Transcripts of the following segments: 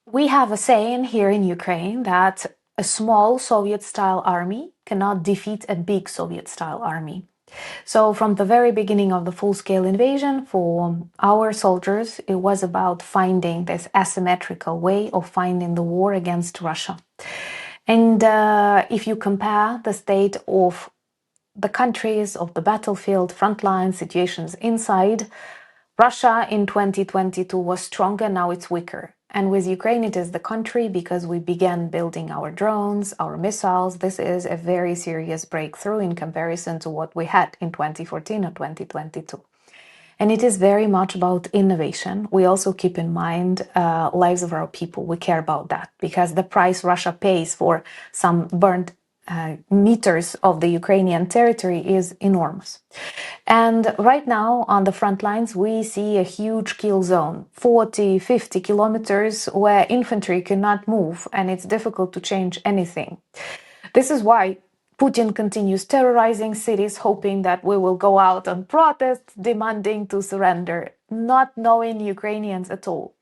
We have a saying here in Ukraine that a small Soviet-style army cannot defeat a big Soviet-style army. So from the very beginning of the full-scale invasion, for our soldiers, it was about finding this asymmetrical way of finding the war against Russia. And if you compare the state of the countries, of the battlefield, frontline situations inside, Russia in 2022 was stronger, now it's weaker. And with Ukraine, it is the country because we began building our drones, our missiles. This is a very serious breakthrough in comparison to what we had in 2014 or 2022. And it is very much about innovation. We also keep in mind lives of our people. We care about that because the price Russia pays for some burnt meters of the Ukrainian territory is enormous. And right now on the front lines, we see a huge kill zone, 40, 50 kilometers where infantry cannot move and it's difficult to change anything. This is why Putin continues terrorizing cities, hoping that we will go out on protest, demanding to surrender, not knowing Ukrainians at all.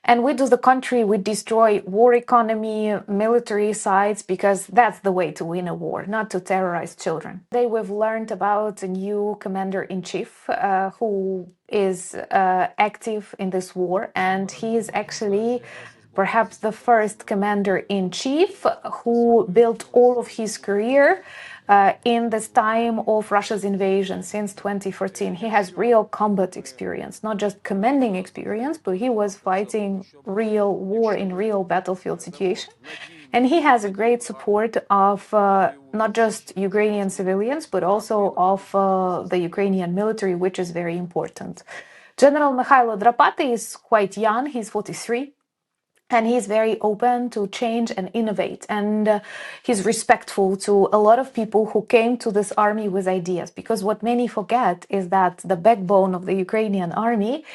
And we do the country, we destroy war economy, military sites, because that's the way to win a war, not to terrorize children. Today we've learned about a new commander-in-chief who is active in this war, and he is actually perhaps the first commander-in-chief who built all of his career in this time of Russia's invasion since 2014. He has real combat experience, not just commanding experience, but he was fighting real war in real battlefield situation. And he has a great support of not just Ukrainian civilians, but also of the Ukrainian military, which is very important. General Mykhailo Drapatyi is quite young, he's 43. And he's very open to change and innovate. And he's respectful to a lot of people who came to this army with ideas. Because what many forget is that the backbone of the Ukrainian army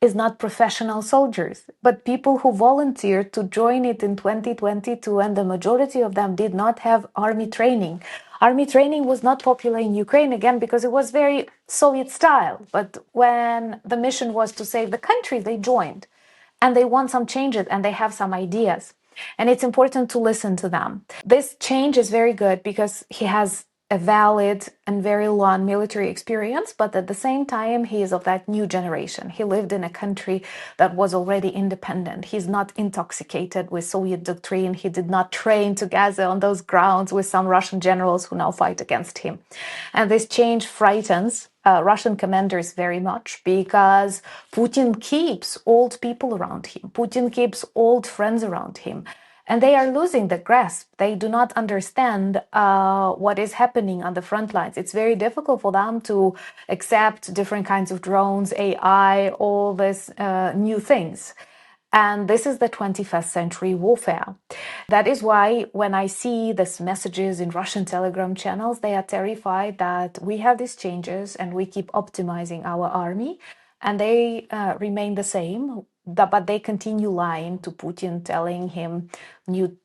is not professional soldiers, but people who volunteered to join it in 2022. And the majority of them did not have army training. Army training was not popular in Ukraine, again, because it was very Soviet style. But when the mission was to save the country, they joined. And they want some changes and they have some ideas. And it's important to listen to them. This change is very good because he has a valid and very long military experience, but at the same time, he is of that new generation. He lived in a country that was already independent. He's not intoxicated with Soviet doctrine. He did not train together on those grounds with some Russian generals who now fight against him. And this change frightens Russian commanders very much because Putin keeps old people around him. Putin keeps old friends around him. And they are losing the grasp. They do not understand what is happening on the front lines. It's very difficult for them to accept different kinds of drones, AI, all these new things. And this is the 21st century warfare. That is why when I see these messages in Russian Telegram channels, they are terrified that we have these changes and we keep optimizing our army and they remain the same, but they continue lying to Putin, telling him new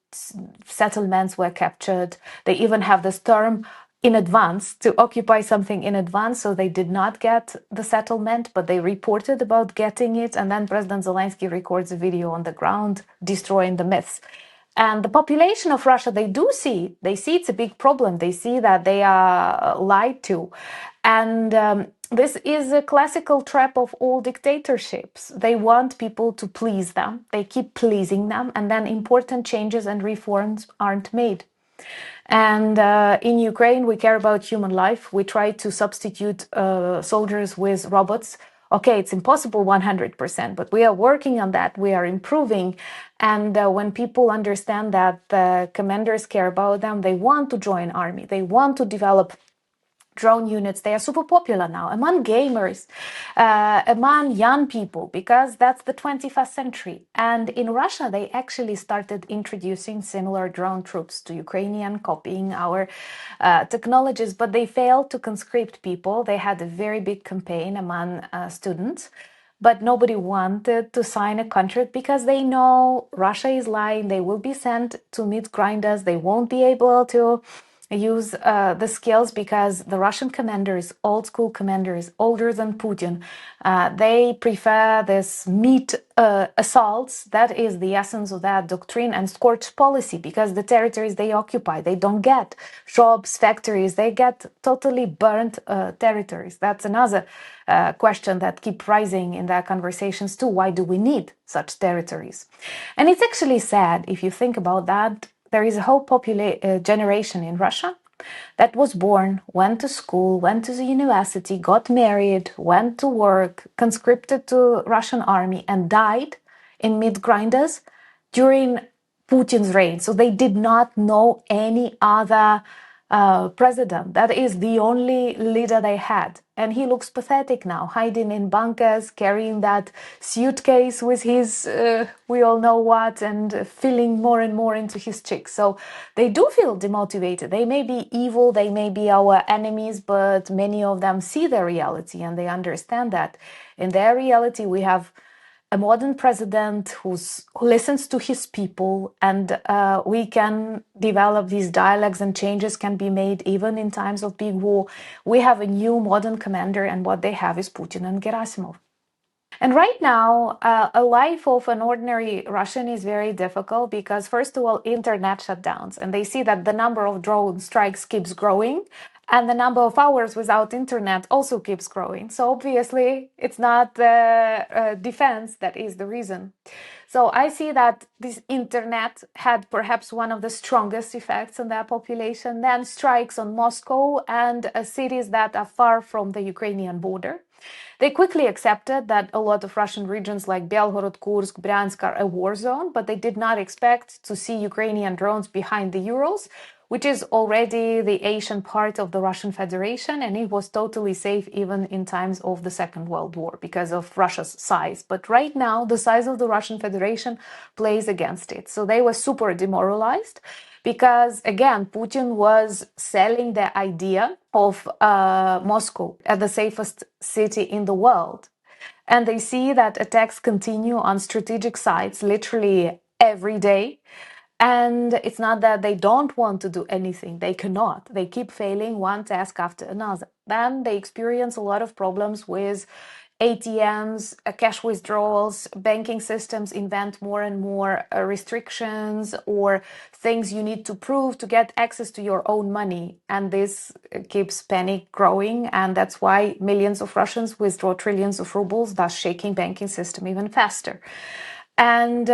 settlements were captured. They even have this term in advance, to occupy something in advance, so they did not get the settlement, but they reported about getting it, and then President Zelensky records a video on the ground destroying the myths. And the population of Russia, they see it's a big problem. They see that they are lied to. And this is a classical trap of all dictatorships. They want people to please them. They keep pleasing them, and then important changes and reforms aren't made. And in Ukraine, we care about human life. We try to substitute soldiers with robots. Okay, it's impossible 100%, but we are working on that. We are improving. And when people understand that the commanders care about them, they want to join army. They want to develop drone units. They are super popular now among gamers, among young people, because that's the 21st century. And in Russia, they actually started introducing similar drone troops to Ukrainian, copying our technologies, but they failed to conscript people. They had a very big campaign among students, but nobody wanted to sign a contract because they know Russia is lying. They will be sent to meat grinders. They won't be able to use the skills because the Russian commanders, old school commanders, older than Putin, they prefer this meat assaults. That is the essence of that doctrine and scorched policy, because the territories they occupy, they don't get shops, factories, they get totally burnt territories. That's another question that keep rising in their conversations too. Why do we need such territories? And it's actually sad if you think about that. There is a whole generation in Russia that was born, went to school, went to the university, got married, went to work, conscripted to Russian army, and died in meat grinders during Putin's reign. So they did not know any other president. That is the only leader they had. And he looks pathetic now, hiding in bunkers, carrying that suitcase with his, we all know what, and filling more and more into his cheeks. So they do feel demotivated. They may be evil, they may be our enemies, but many of them see their reality and they understand that. In their reality, we have a modern president who listens to his people, and we can develop these dialogues, and changes can be made even in times of big war. We have a new modern commander, and what they have is Putin and Gerasimov. And right now, a life of an ordinary Russian is very difficult because, first of all, internet shutdowns, and they see that the number of drone strikes keeps growing, and the number of hours without internet also keeps growing. So obviously, it's not the defense that is the reason. So I see that this internet had perhaps one of the strongest effects on their population, then strikes on Moscow and cities that are far from the Ukrainian border. They quickly accepted that a lot of Russian regions like Belgorod, Kursk, Bryansk are a war zone, but they did not expect to see Ukrainian drones behind the Urals, which is already the Asian part of the Russian Federation, and it was totally safe even in times of the Second World War because of Russia's size. But right now, the size of the Russian Federation plays against it. So they were super demoralized because, again, Putin was selling the idea of Moscow as the safest city in the world. And they see that attacks continue on strategic sites literally every day. And it's not that they don't want to do anything, they cannot. They keep failing one task after another. Then they experience a lot of problems with ATMs, cash withdrawals, banking systems invent more and more restrictions or things you need to prove to get access to your own money. And this keeps panic growing. And that's why millions of Russians withdraw trillions of rubles, thus shaking banking system even faster. And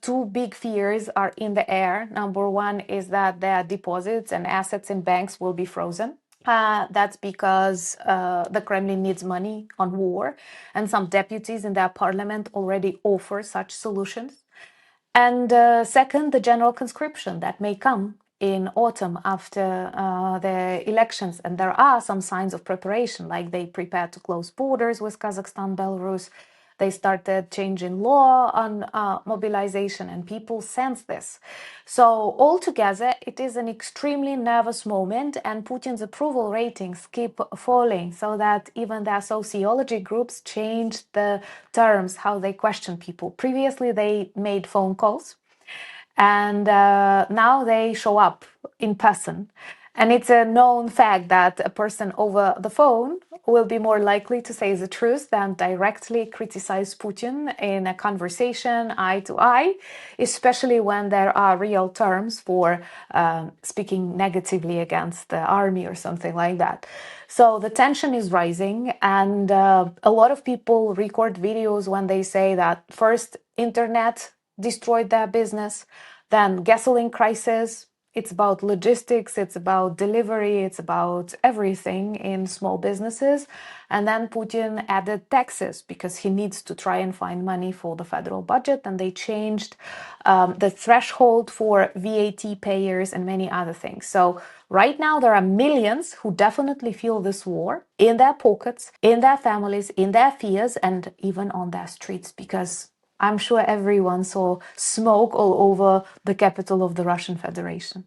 two big fears are in the air. Number one is that their deposits and assets in banks will be frozen. That's because the Kremlin needs money on war, and some deputies in their parliament already offer such solutions. And second, the general conscription that may come in autumn after the elections. And there are some signs of preparation, like they prepare to close borders with Kazakhstan, Belarus. They started changing law on mobilization, and people sense this. So altogether, it is an extremely nervous moment, and Putin's approval ratings keep falling, so that even their sociology groups changed the terms, how they question people. Previously, they made phone calls, and now they show up in person. And it's a known fact that a person over the phone will be more likely to say the truth than directly criticize Putin in a conversation eye to eye, especially when there are real terms for speaking negatively against the army or something like that. So the tension is rising, and a lot of people record videos when they say that first internet destroyed their business, then gasoline crisis. It's about logistics, it's about delivery, it's about everything in small businesses. And then Putin added taxes because he needs to try and find money for the federal budget. And they changed the threshold for VAT payers and many other things. So right now there are millions who definitely feel this war in their pockets, in their families, in their fears, and even on their streets, because I'm sure everyone saw smoke all over the capital of the Russian Federation.